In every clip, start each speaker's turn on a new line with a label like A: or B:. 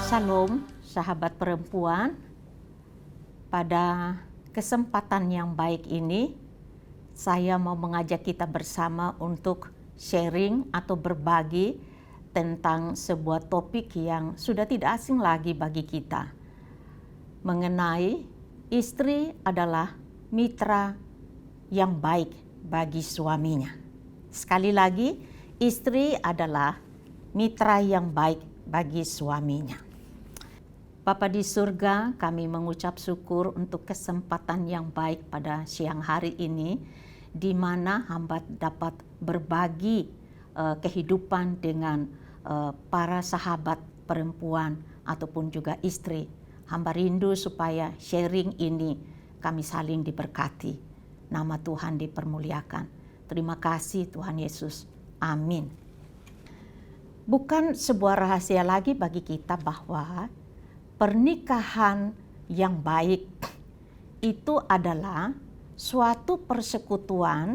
A: Shalom, sahabat perempuan. Pada kesempatan yang baik ini, saya mau mengajak kita bersama untuk sharing atau berbagi tentang sebuah topik yang sudah tidak asing lagi bagi kita. Mengenai istri adalah mitra yang baik bagi suaminya. Sekali lagi, istri adalah mitra yang baik bagi suaminya. Bapa di surga, kami mengucap syukur untuk kesempatan yang baik pada siang hari ini, di mana hamba dapat berbagi kehidupan dengan para sahabat perempuan ataupun juga istri. Hamba rindu supaya sharing ini kami saling diberkati. Nama Tuhan dipermuliakan. Terima kasih Tuhan Yesus. Amin. Bukan sebuah rahasia lagi bagi kita bahwa pernikahan yang baik itu adalah suatu persekutuan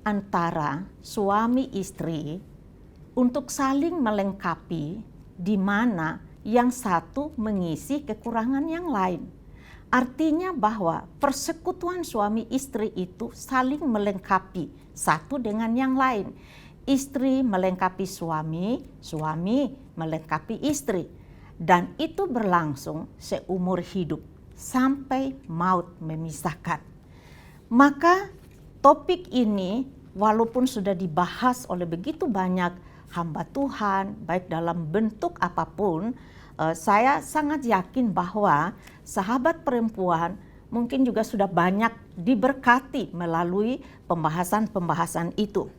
A: antara suami istri untuk saling melengkapi, di mana yang satu mengisi kekurangan yang lain. Artinya bahwa persekutuan suami istri itu saling melengkapi satu dengan yang lain. Istri melengkapi suami, suami melengkapi istri. Dan itu berlangsung seumur hidup sampai maut memisahkan. Maka topik ini walaupun sudah dibahas oleh begitu banyak hamba Tuhan, baik dalam bentuk apapun, saya sangat yakin bahwa sahabat perempuan mungkin juga sudah banyak diberkati melalui pembahasan-pembahasan itu.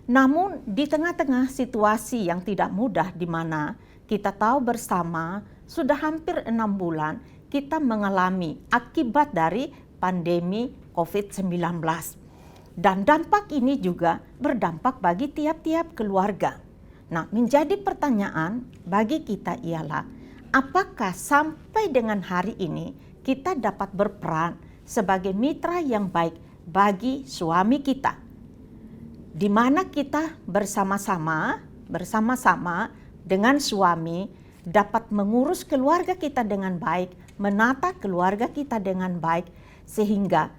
A: Namun di tengah-tengah situasi yang tidak mudah, di mana kita tahu bersama sudah hampir 6 bulan kita mengalami akibat dari pandemi COVID-19. Dan dampak ini juga berdampak bagi tiap-tiap keluarga. Nah, menjadi pertanyaan bagi kita ialah, apakah sampai dengan hari ini kita dapat berperan sebagai mitra yang baik bagi suami kita? Di mana kita bersama-sama dengan suami dapat mengurus keluarga kita dengan baik, menata keluarga kita dengan baik, sehingga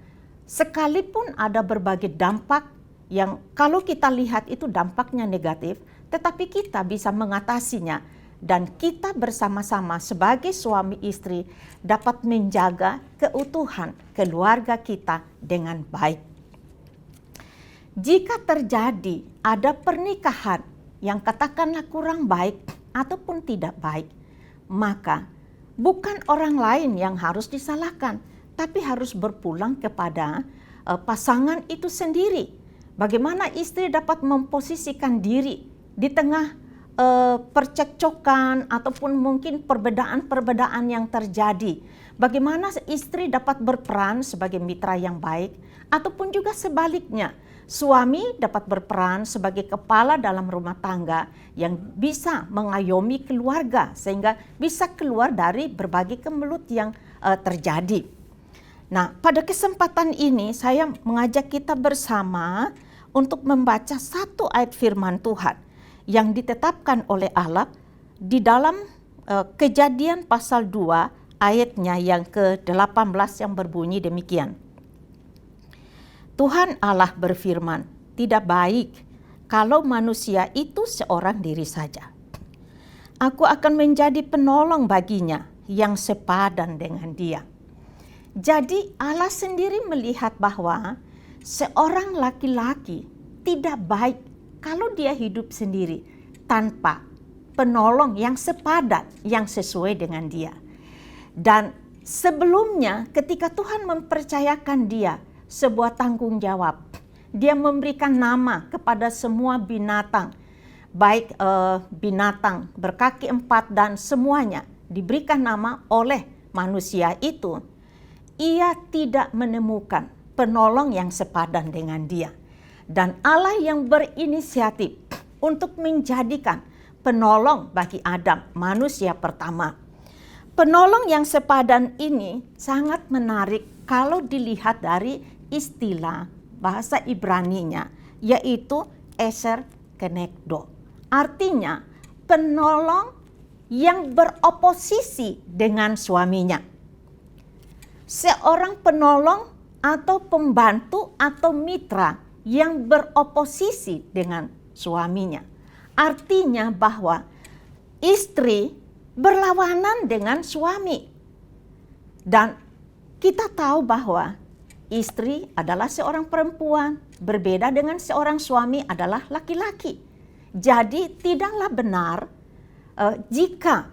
A: sekalipun ada berbagai dampak yang kalau kita lihat itu dampaknya negatif, tetapi kita bisa mengatasinya dan kita bersama-sama sebagai suami istri dapat menjaga keutuhan keluarga kita dengan baik. Jika terjadi ada pernikahan yang katakanlah kurang baik ataupun tidak baik, maka bukan orang lain yang harus disalahkan, tapi harus berpulang kepada pasangan itu sendiri. Bagaimana istri dapat memposisikan diri di tengah percekcokan ataupun mungkin perbedaan-perbedaan yang terjadi. Bagaimana istri dapat berperan sebagai mitra yang baik ataupun juga sebaliknya. Suami dapat berperan sebagai kepala dalam rumah tangga yang bisa mengayomi keluarga sehingga bisa keluar dari berbagai kemelut yang terjadi. Nah, pada kesempatan ini saya mengajak kita bersama untuk membaca satu ayat firman Tuhan yang ditetapkan oleh Allah di dalam Kejadian pasal 2 ayatnya yang ke-18 yang berbunyi demikian. Tuhan Allah berfirman, tidak baik kalau manusia itu seorang diri saja. Aku akan menjadi penolong baginya yang sepadan dengan dia. Jadi Allah sendiri melihat bahwa seorang laki-laki tidak baik kalau dia hidup sendiri tanpa penolong yang sepadan, yang sesuai dengan dia. Dan sebelumnya ketika Tuhan mempercayakan dia sebuah tanggung jawab, dia memberikan nama kepada semua binatang, baik binatang berkaki 4 dan semuanya diberikan nama oleh manusia itu. Ia tidak menemukan penolong yang sepadan dengan dia. Dan Allah yang berinisiatif untuk menjadikan penolong bagi Adam, manusia pertama. Penolong yang sepadan ini sangat menarik kalau dilihat dari istilah bahasa Ibraninya, yaitu Eser Kenegdo. Artinya penolong yang beroposisi dengan suaminya. Seorang penolong atau pembantu atau mitra yang beroposisi dengan suaminya. Artinya bahwa istri berlawanan dengan suami. Dan kita tahu bahwa istri adalah seorang perempuan, berbeda dengan seorang suami adalah laki-laki. Jadi tidaklah benar jika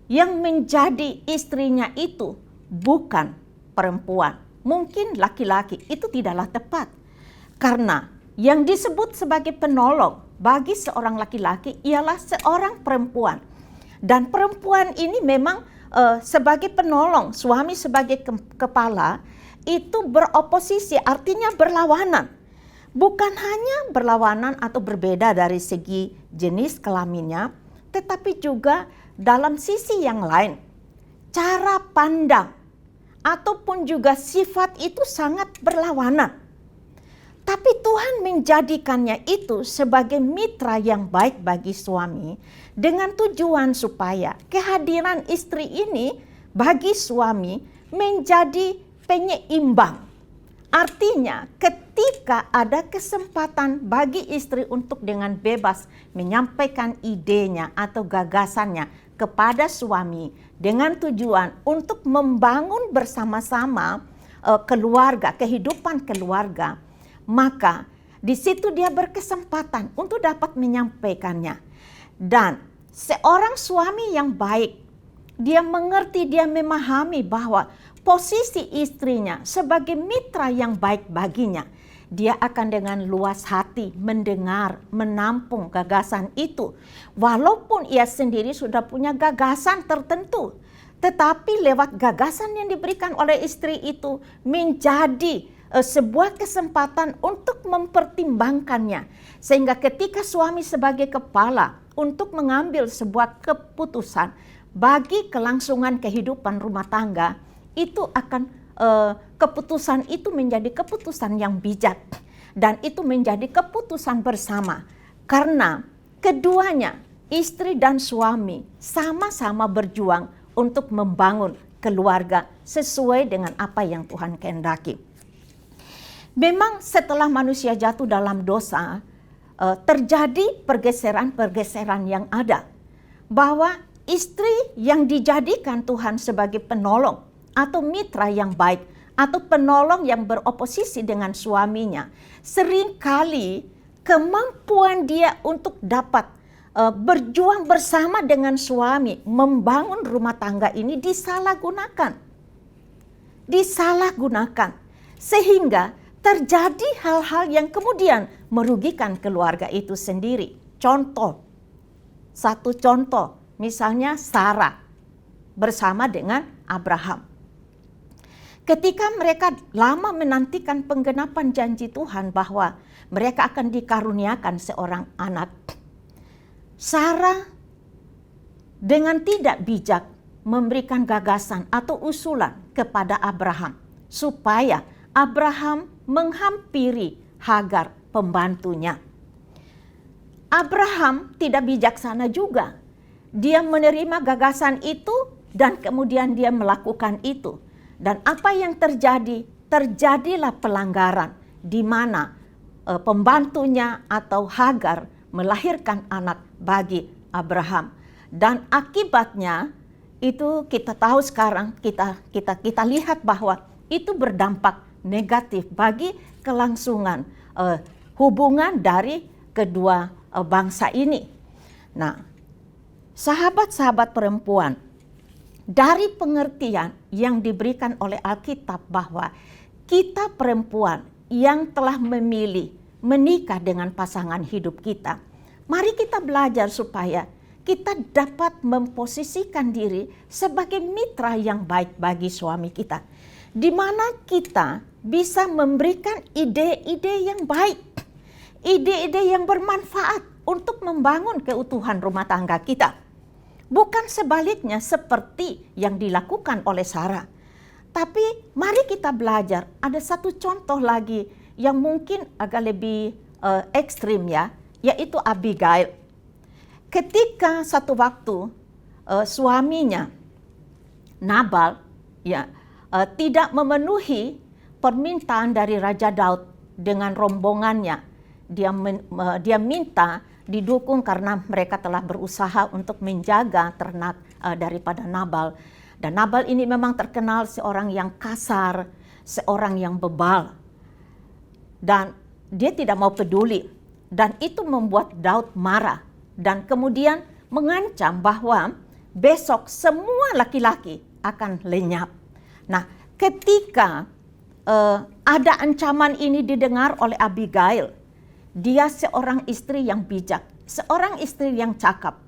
A: yang menjadi istrinya itu bukan perempuan, mungkin laki-laki, itu tidaklah tepat. Karena yang disebut sebagai penolong bagi seorang laki-laki ialah seorang perempuan. Dan perempuan ini memang sebagai penolong, suami sebagai kepala, itu beroposisi, artinya berlawanan. Bukan hanya berlawanan atau berbeda dari segi jenis kelaminnya, tetapi juga dalam sisi yang lain. Cara pandang ataupun juga sifat itu sangat berlawanan. Tapi Tuhan menjadikannya itu sebagai mitra yang baik bagi suami dengan tujuan supaya kehadiran istri ini bagi suami menjadi penyeimbang. Artinya ketika ada kesempatan bagi istri untuk dengan bebas menyampaikan idenya atau gagasannya kepada suami dengan tujuan untuk membangun bersama-sama keluarga, kehidupan keluarga, maka di situ dia berkesempatan untuk dapat menyampaikannya. Dan seorang suami yang baik, dia mengerti, dia memahami bahwa posisi istrinya sebagai mitra yang baik baginya. Dia akan dengan luas hati mendengar, menampung gagasan itu. Walaupun ia sendiri sudah punya gagasan tertentu, tetapi lewat gagasan yang diberikan oleh istri itu menjadi sebuah kesempatan untuk mempertimbangkannya. Sehingga ketika suami sebagai kepala untuk mengambil sebuah keputusan bagi kelangsungan kehidupan rumah tangga, itu akan keputusan itu menjadi keputusan yang bijak. Dan itu menjadi keputusan bersama. Karena keduanya, istri dan suami, sama-sama berjuang untuk membangun keluarga sesuai dengan apa yang Tuhan kehendaki. Memang setelah manusia jatuh dalam dosa, terjadi pergeseran-pergeseran yang ada. Bahwa istri yang dijadikan Tuhan sebagai penolong atau mitra yang baik, atau penolong yang beroposisi dengan suaminya, seringkali kemampuan dia untuk dapat berjuang bersama dengan suami, membangun rumah tangga ini disalahgunakan. Sehingga terjadi hal-hal yang kemudian merugikan keluarga itu sendiri. Satu contoh, misalnya Sarah bersama dengan Abraham. Ketika mereka lama menantikan penggenapan janji Tuhan bahwa mereka akan dikaruniakan seorang anak, Sarah dengan tidak bijak memberikan gagasan atau usulan kepada Abraham supaya Abraham menghampiri Hagar pembantunya. Abraham tidak bijaksana juga. Dia menerima gagasan itu dan kemudian dia melakukan itu. Dan apa yang terjadi? Terjadilah pelanggaran di mana pembantunya atau Hagar melahirkan anak bagi Abraham. Dan akibatnya itu kita tahu sekarang, kita lihat bahwa itu berdampak negatif bagi kelangsungan hubungan dari kedua bangsa ini. Nah, sahabat-sahabat perempuan, dari pengertian yang diberikan oleh Alkitab bahwa kita perempuan yang telah memilih menikah dengan pasangan hidup kita, mari kita belajar supaya kita dapat memposisikan diri sebagai mitra yang baik bagi suami kita, di mana kita bisa memberikan ide-ide yang baik, ide-ide yang bermanfaat untuk membangun keutuhan rumah tangga kita. Bukan sebaliknya seperti yang dilakukan oleh Sarah. Tapi mari kita belajar, ada satu contoh lagi yang mungkin agak lebih ekstrim ya, yaitu Abigail. Ketika satu waktu suaminya Nabal tidak memenuhi permintaan dari Raja Daud dengan rombongannya. Dia minta didukung karena mereka telah berusaha untuk menjaga ternak daripada Nabal. Dan Nabal ini memang terkenal seorang yang kasar, seorang yang bebal. Dan dia tidak mau peduli. Dan itu membuat Daud marah. Dan kemudian mengancam bahwa besok semua laki-laki akan lenyap. Nah, ketika ada ancaman ini didengar oleh Abigail, dia seorang istri yang bijak, seorang istri yang cakap.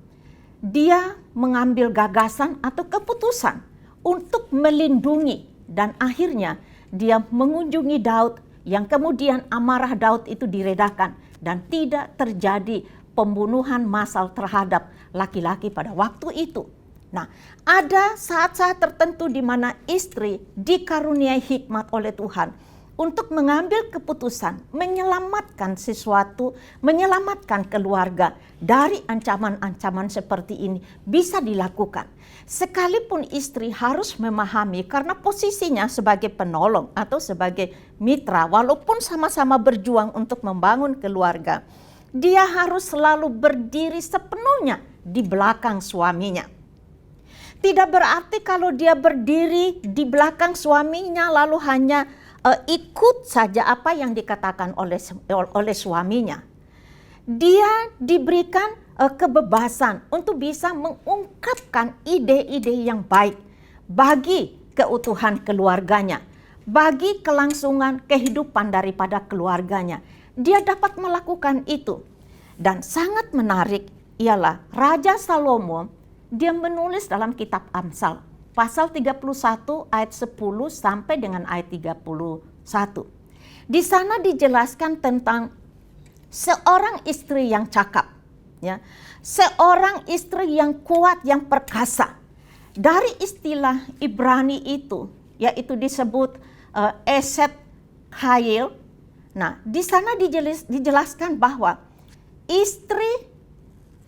A: Dia mengambil gagasan atau keputusan untuk melindungi, dan akhirnya dia mengunjungi Daud, yang kemudian amarah Daud itu diredakan dan tidak terjadi pembunuhan massal terhadap laki-laki pada waktu itu. Nah, ada saat-saat tertentu di mana istri dikaruniai hikmat oleh Tuhan untuk mengambil keputusan, menyelamatkan sesuatu, menyelamatkan keluarga dari ancaman-ancaman seperti ini bisa dilakukan. Sekalipun istri harus memahami karena posisinya sebagai penolong atau sebagai mitra, walaupun sama-sama berjuang untuk membangun keluarga, dia harus selalu berdiri sepenuhnya di belakang suaminya. Tidak berarti kalau dia berdiri di belakang suaminya lalu hanya ikut saja apa yang dikatakan oleh suaminya. Dia diberikan kebebasan untuk bisa mengungkapkan ide-ide yang baik bagi keutuhan keluarganya, bagi kelangsungan kehidupan daripada keluarganya. Dia dapat melakukan itu. Dan sangat menarik ialah Raja Salomo, dia menulis dalam kitab Amsal pasal 31 ayat 10 sampai dengan ayat 31. Di sana dijelaskan tentang seorang istri yang cakap, ya. Seorang istri yang kuat, yang perkasa. Dari istilah Ibrani itu, yaitu disebut Eset Chayil. Nah, di sana dijelaskan bahwa istri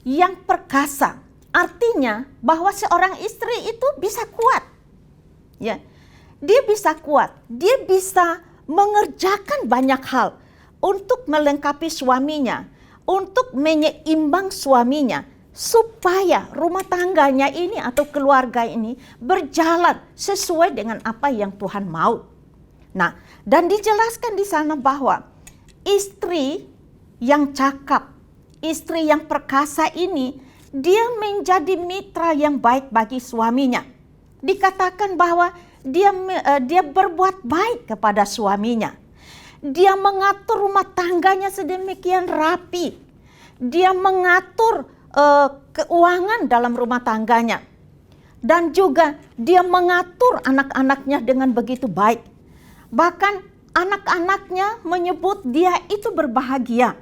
A: yang perkasa artinya bahwa seorang istri itu bisa kuat. Ya. Dia bisa kuat, dia bisa mengerjakan banyak hal untuk melengkapi suaminya, untuk menyeimbang suaminya supaya rumah tangganya ini atau keluarga ini berjalan sesuai dengan apa yang Tuhan mau. Nah, dan dijelaskan di sana bahwa istri yang cakap, istri yang perkasa ini dia menjadi mitra yang baik bagi suaminya. Dikatakan bahwa dia berbuat baik kepada suaminya. Dia mengatur rumah tangganya sedemikian rapi. Dia mengatur keuangan dalam rumah tangganya. Dan juga dia mengatur anak-anaknya dengan begitu baik. Bahkan anak-anaknya menyebut dia itu berbahagia.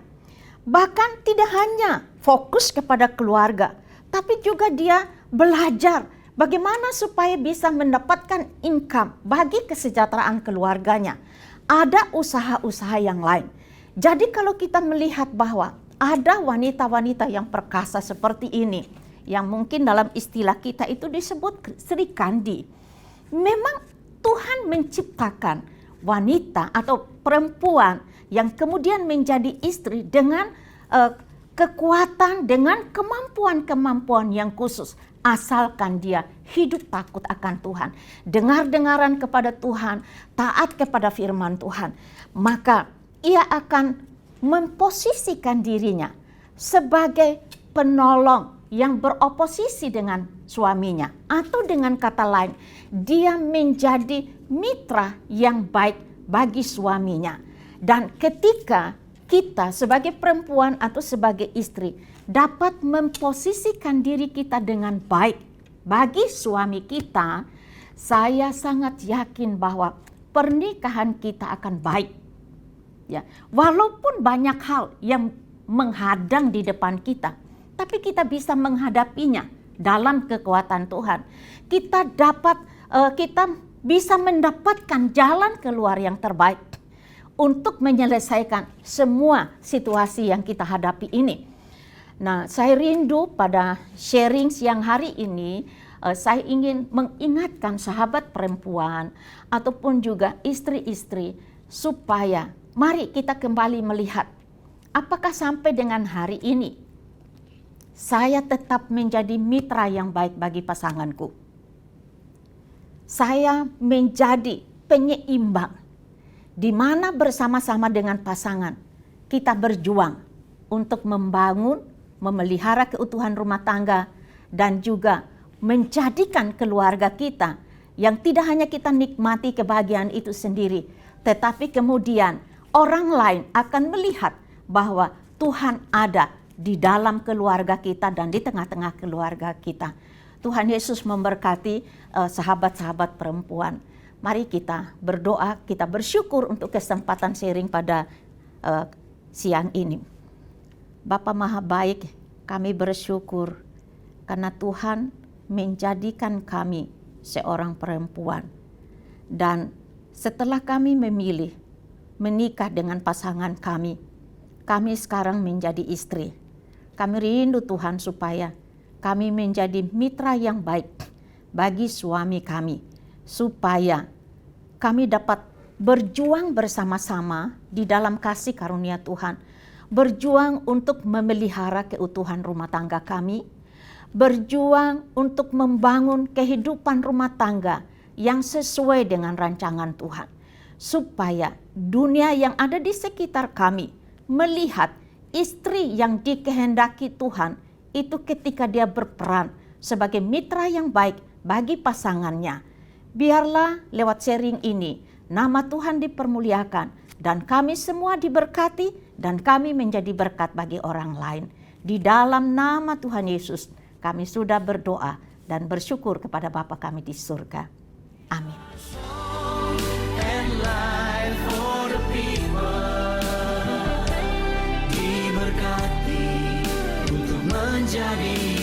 A: Bahkan tidak hanya fokus kepada keluarga, tapi juga dia belajar bagaimana supaya bisa mendapatkan income bagi kesejahteraan keluarganya. Ada usaha-usaha yang lain. Jadi kalau kita melihat bahwa ada wanita-wanita yang perkasa seperti ini, yang mungkin dalam istilah kita itu disebut Sri Kandi. Memang Tuhan menciptakan wanita atau perempuan yang kemudian menjadi istri dengan kekuatan, dengan kemampuan-kemampuan yang khusus. Asalkan dia hidup takut akan Tuhan, dengar-dengaran kepada Tuhan, taat kepada firman Tuhan, maka ia akan memposisikan dirinya sebagai penolong yang beroposisi dengan suaminya. Atau dengan kata lain, dia menjadi mitra yang baik bagi suaminya. Dan ketika kita sebagai perempuan atau sebagai istri dapat memposisikan diri kita dengan baik bagi suami kita, saya sangat yakin bahwa pernikahan kita akan baik. Ya, walaupun banyak hal yang menghadang di depan kita, tapi kita bisa menghadapinya dalam kekuatan Tuhan. Kita bisa mendapatkan jalan keluar yang terbaik untuk menyelesaikan semua situasi yang kita hadapi ini. Nah, saya rindu pada sharing siang hari ini, saya ingin mengingatkan sahabat perempuan ataupun juga istri-istri supaya mari kita kembali melihat apakah sampai dengan hari ini saya tetap menjadi mitra yang baik bagi pasanganku. Saya menjadi penyeimbang di mana bersama-sama dengan pasangan kita berjuang untuk membangun, memelihara keutuhan rumah tangga, dan juga menjadikan keluarga kita yang tidak hanya kita nikmati kebahagiaan itu sendiri, tetapi kemudian orang lain akan melihat bahwa Tuhan ada di dalam keluarga kita dan di tengah-tengah keluarga kita. Tuhan Yesus memberkati sahabat-sahabat perempuan. Mari kita berdoa, kita bersyukur untuk kesempatan sharing pada siang ini. Bapa Maha Baik, kami bersyukur karena Tuhan menjadikan kami seorang perempuan. Dan setelah kami memilih menikah dengan pasangan kami sekarang menjadi istri. Kami rindu Tuhan supaya kami menjadi mitra yang baik bagi suami kami, supaya kami dapat berjuang bersama-sama di dalam kasih karunia Tuhan, berjuang untuk memelihara keutuhan rumah tangga kami, berjuang untuk membangun kehidupan rumah tangga yang sesuai dengan rancangan Tuhan, supaya dunia yang ada di sekitar kami melihat istri yang dikehendaki Tuhan itu ketika dia berperan sebagai mitra yang baik bagi pasangannya. Biarlah lewat sharing ini nama Tuhan dipermuliakan dan kami semua diberkati dan kami menjadi berkat bagi orang lain. Di dalam nama Tuhan Yesus kami sudah berdoa dan bersyukur kepada Bapa kami di surga. Amin. Diberkati untuk menjadi